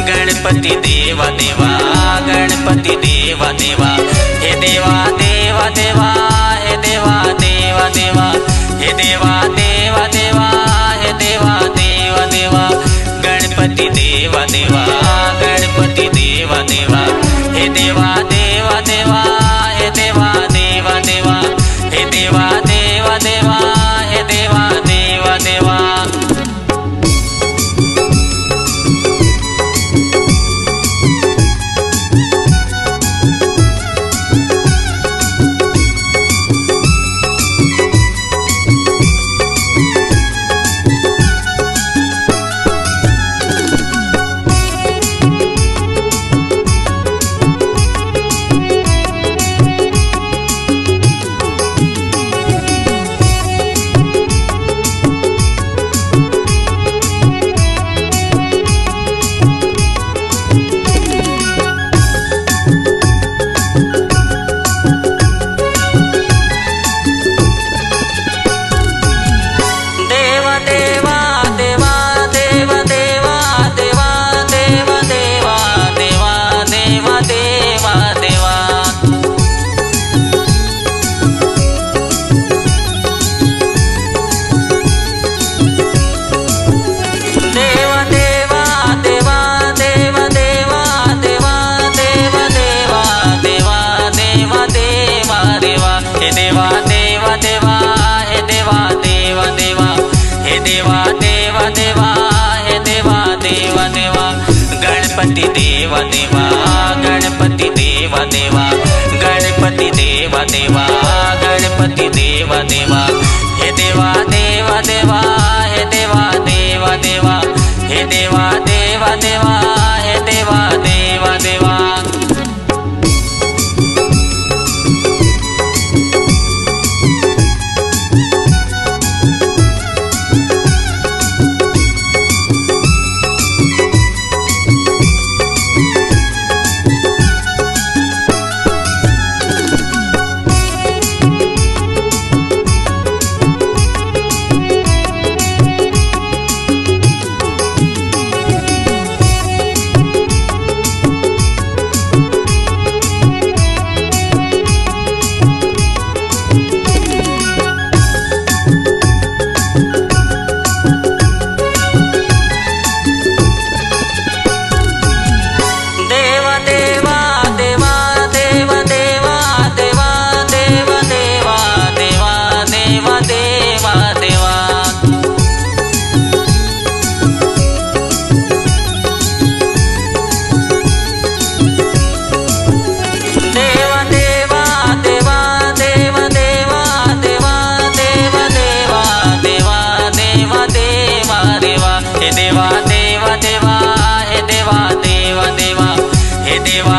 गणपती देवा देवा गणपती देवा देवा हे देवा देवा देवा हे देवा देवा देवा हे देवा देवा देवा हे देवा देवा देवा गणपती देवा देवा गणपती देवा देवा हे देवा देवा देवा हे देवा देवा देवा हे देवा देवा देवा हे देवा देवा देवा गणपति देवा देवा गणपति देवा देवा गणपति देवा देवा गणपति देवा देवा हे देवा देवा देवा हे देवा देवा देवा हे देवा देवा देवा हे देवा देवा देवा हे देवा देवा देवा हे देवा देवा देवा हे देवा